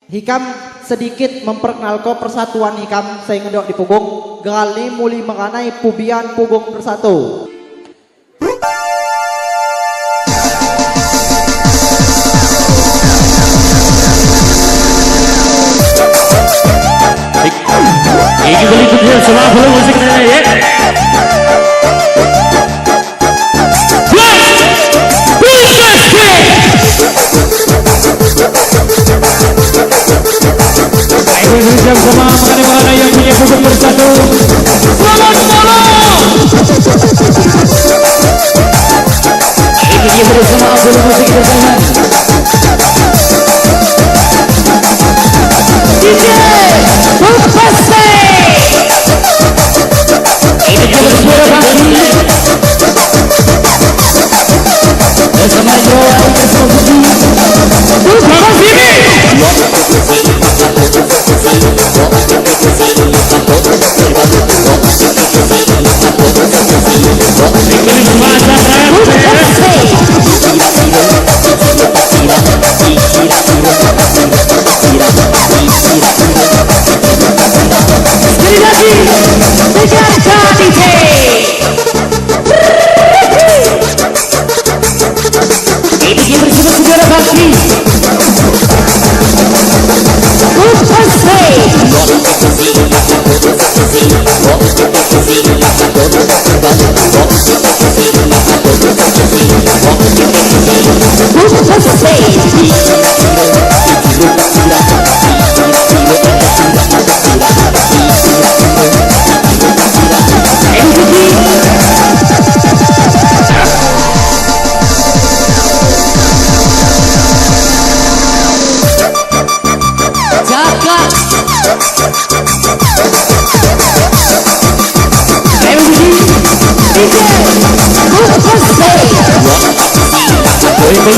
Hikam sedikit memperkenalkan persatuan Hikam saya ngedok di punggung gali muli mengenai pubian punggung bersatu. Ini berikutnya semua perlu musik nenek ya. Jam sama mana yang punya punggung bersatu. Selamat malam. Ini dia bersama Abdul Musik bersama. DJ Bupase. Ini dia bersuara pagi. Bersama Joa Esmogi. Bupase.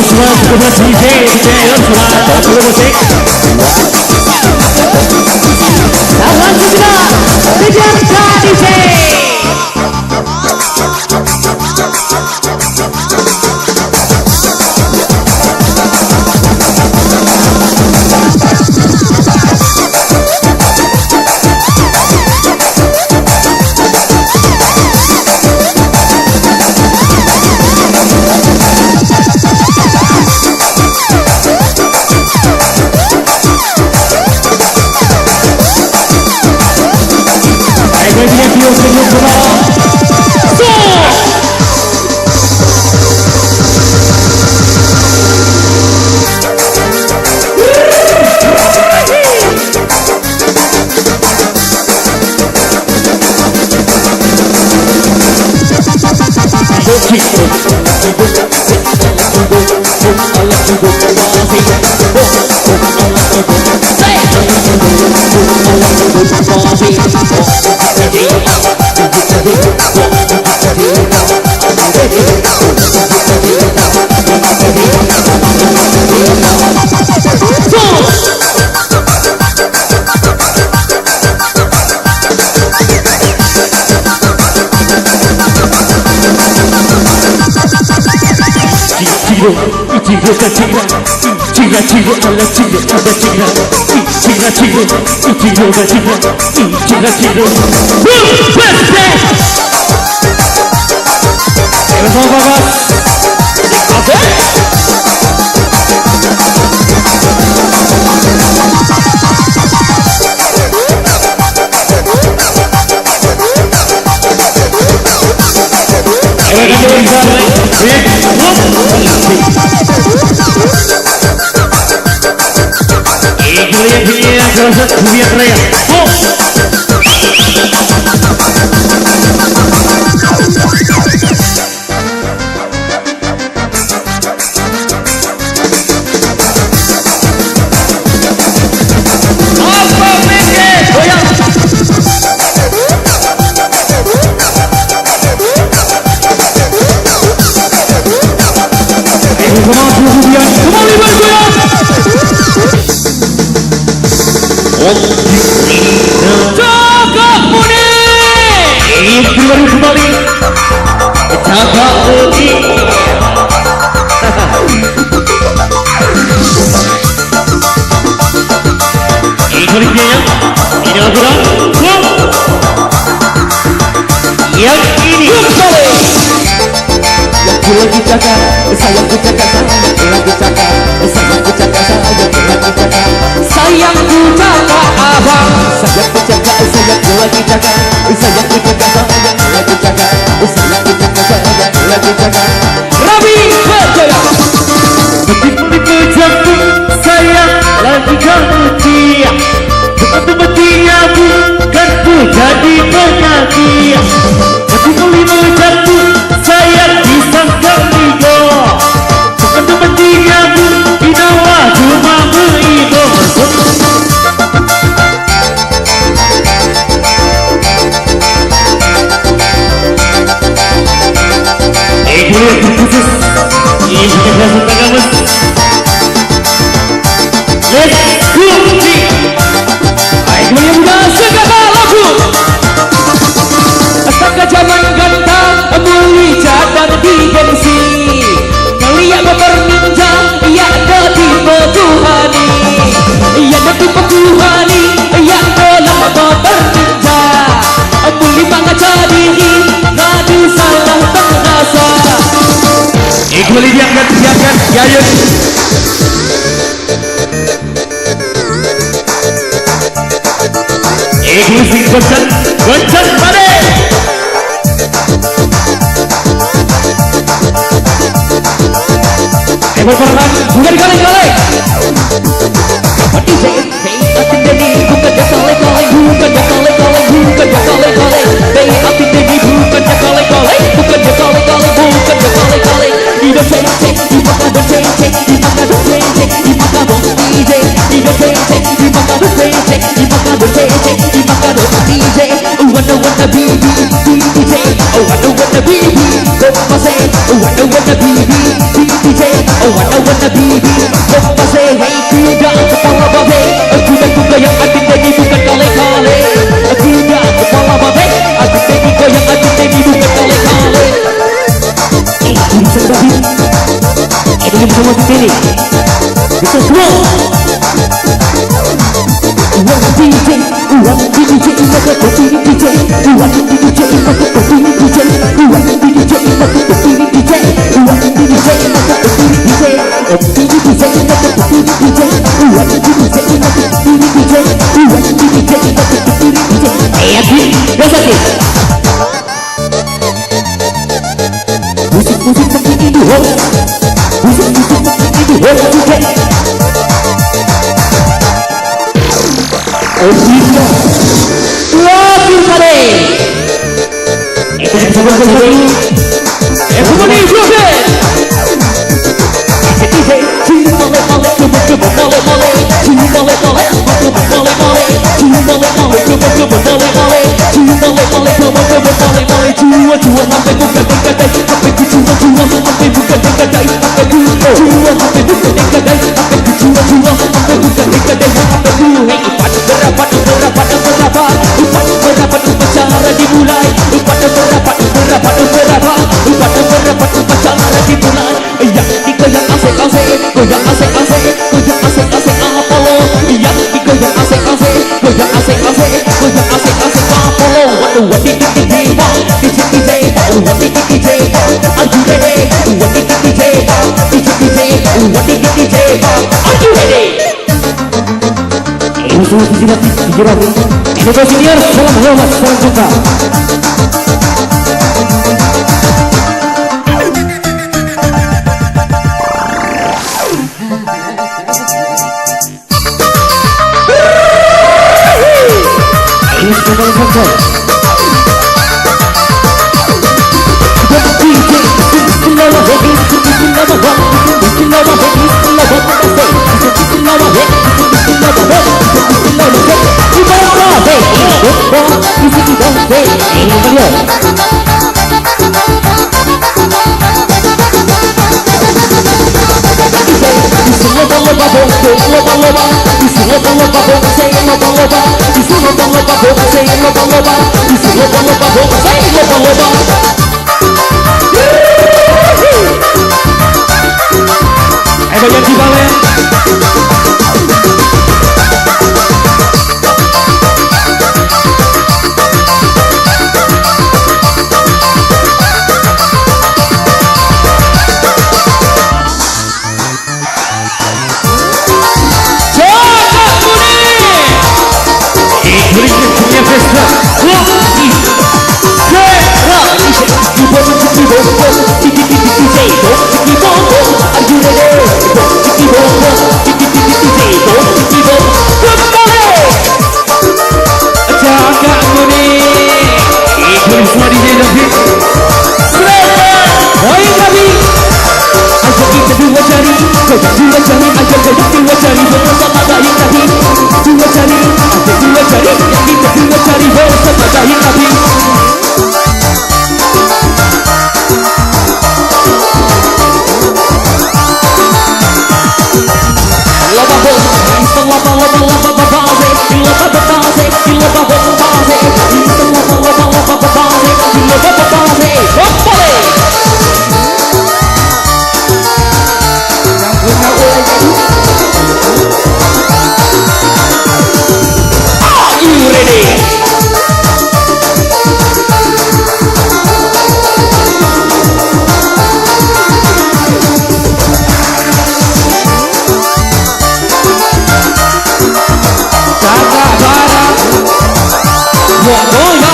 Semua cukup DJ semua perlu musik. Lawan sudah tidak DJ. sebaliknya ya. Ini lagu dan yang ini Yang ku lagi jaga, sayangku jaga, sayangku lagi jaga, sayangku jaga, sayangku lagi jaga, sayangku jaga abang, sayangku jaga, sayangku lagi jaga, sayangku jaga, sayangku lagi jaga, sayangku jaga, sayangku lagi jaga. Rabi Berjaya. begitu jatuh sayang lagi kamu dia. Teman-teman dia bukan ku jadi penyanyi. Begitu jatuh sayang disangka ligo. Teman-teman dia inawa cuma meigo. Boleh khusus ini punya biasa tagamus. Let's go ayo boleh muda segala lagu Astaga zaman gantang, muli cadar di gengsi, ngeliat motor ninja, iya ada tipe Tuhani, iya ada tipe Tuhani, iya dalam motor ninja, muli mengaca diri, ngadu salah terasa. boleh diangkat Yayun. Musik goncang badai. Berperan bukan kaleng-kaleng. DJ Atin Deni bukan dia kaleng-kaleng, bukan dia kaleng-kaleng, bukan dia kaleng-kaleng. DJ Atin Deni bukan dia kaleng-kaleng, bukan dia kaleng-kaleng, bukan dia kaleng-kaleng. Ida cek di mata cek di mata cek di mata DJ. Ida cek di mata cek di mata cek di mata DJ. Wanna baby DJ. Oh wanna baby go say. Wanna baby DJ. Oh wanna baby go say. Hey kuda kepala babe, kuda yang Atin Deni bukan kaleng-kaleng. Kuda kepala babe, Atin Deni goyang, Atin Deni bukan kaleng-kaleng. Ini sendiri, ini semua sendiri. Bisa semua. Uang DJ, uang DJ, maka berdiri DJ. Uang DJ, maka berdiri DJ. Uang DJ, maka berdiri DJ. Uang DJ, maka berdiri DJ. Om DJ, maka berdiri DJ. Uang DJ, maka berdiri DJ. Uang DJ, maka berdiri DJ. Abi, biasa sih. Musik seperti ini, musik seperti ini, DJ. Obisnya Lagu Kare. Itu bersama kembali everybody Brooklyn. DJ Cuma mole mole Coba mole mole Cuma mole mole Mole mole Cuma mole mole Coba mole mole Cuma mole mole Coba mole mole Cua sampai buka gadai Sampai ku cua sampai buka gadai Sampai ku cua sampai buka gadai Sampai ku cua sampai buka gadai Sampai ku hey berapa upacara dimulai. Berapa upacara dimulai. Yang digoyang asik-asik, goyang asik-asik, goyang asik-asik Apollo. Yang digoyang asik-asik, goyang asik-asik, goyang asik-asik Apollo. What did DJ? What did DJ? Are you ready? What did DJ? What did DJ? Are you ready? Ini semua dijirat. Ini senior, salam hormat, salam cinta. Ini semua konser. tiki bom bom. Are you ready? Bom tiki bom bom, tiki tiki tiki bom tiki bom. Kembali. Cakap kuning. Ikut semua DJ David. Oi David. Ajak kita dua jari, dua jari, ajak kita dua jari bersama baik Nabi. Dua jari, ajak dua jari, yang kita dua jari bersama baik Nabi. Are you ready? Cakap barang. Buat bola.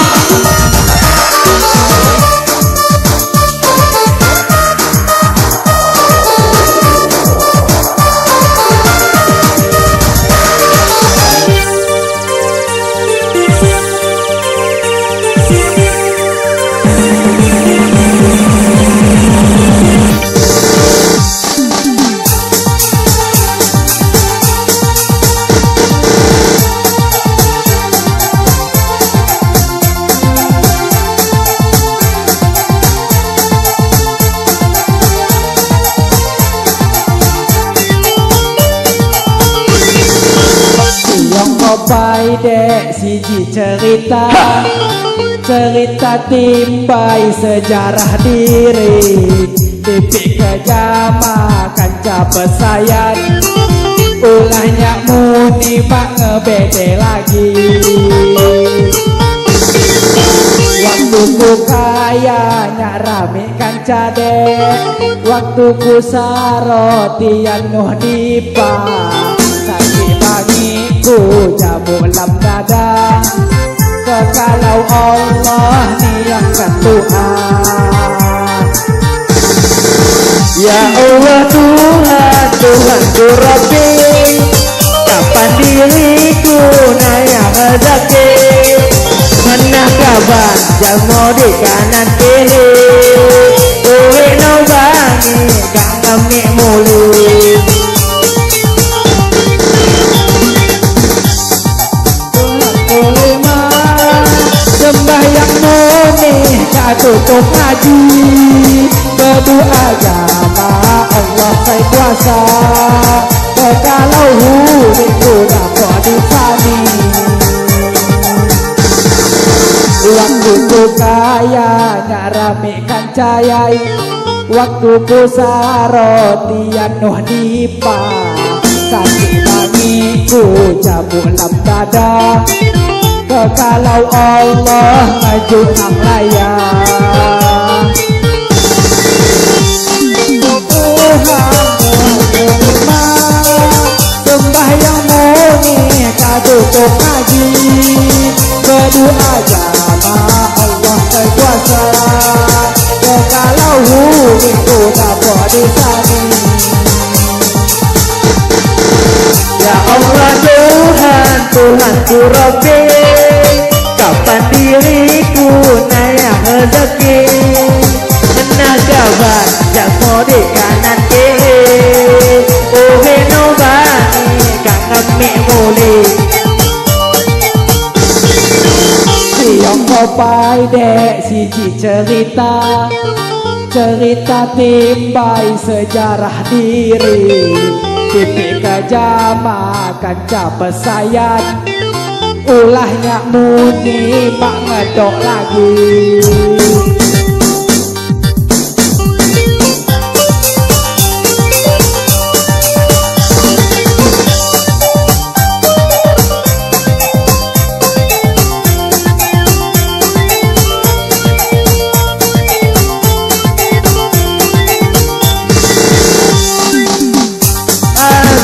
Yang kau pai dek siji cerita, cerita timbai sejarah diri. Titik kejama kanca pesayan, ulahnya muni mak ngebede lagi. Waktu ku kaya nyak rame kanca dek, waktu ku sarotian nuh dipa. Sakit bagiku jamu lam dada, kekalau Allah ni yang Tuhan. Ya Allah Tuhan, Tuhanku Rabbi, kapan diriku naik rezeki? Mana kabar jamu di kanan kiri, kowe no bangi kang ngemik mulu. Sembahyang murni tak tutup ngaji, berdoa agama Allah saya kuasa. Kalau huriku dapat disani, waktu ku kaya ngaramekan cayai, waktu ku sarotian nuh dipa. Sakit bagiku jamu lam dada, kalau Allah maju nang raya. Sembahyang murni kadutuk ngaji, berdoa jama Allah berkuasa. Kalau huriku dapat disani, ya Allah Tuhan, Tuhanku Rabbi, kapan diriku naik rezeki? Mana kabar jamu di kanan kiri, kowe no bani kang ngemik muli. Siang kau pai dek siji cerita, cerita timbai sejarah diri. Titik kejama kanca pesayan, ulahnya muni mak ngedok lagi.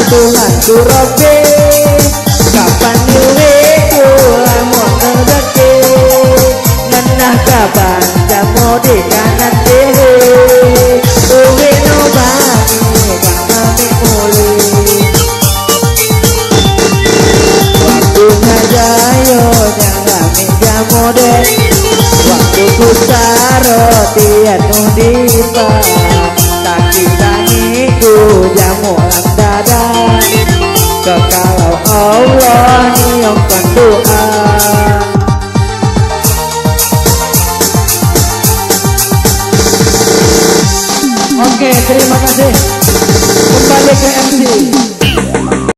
Tuhanku Rabbi, kapan diriku lamun rezeki? Menah kapan jamu di kanan kiri, kowe no mode waktu ku sarotian nu dipa tangi ku jamu dada kekalau Allah niongkan doa. Oke, terima kasih. Kembali ke MC.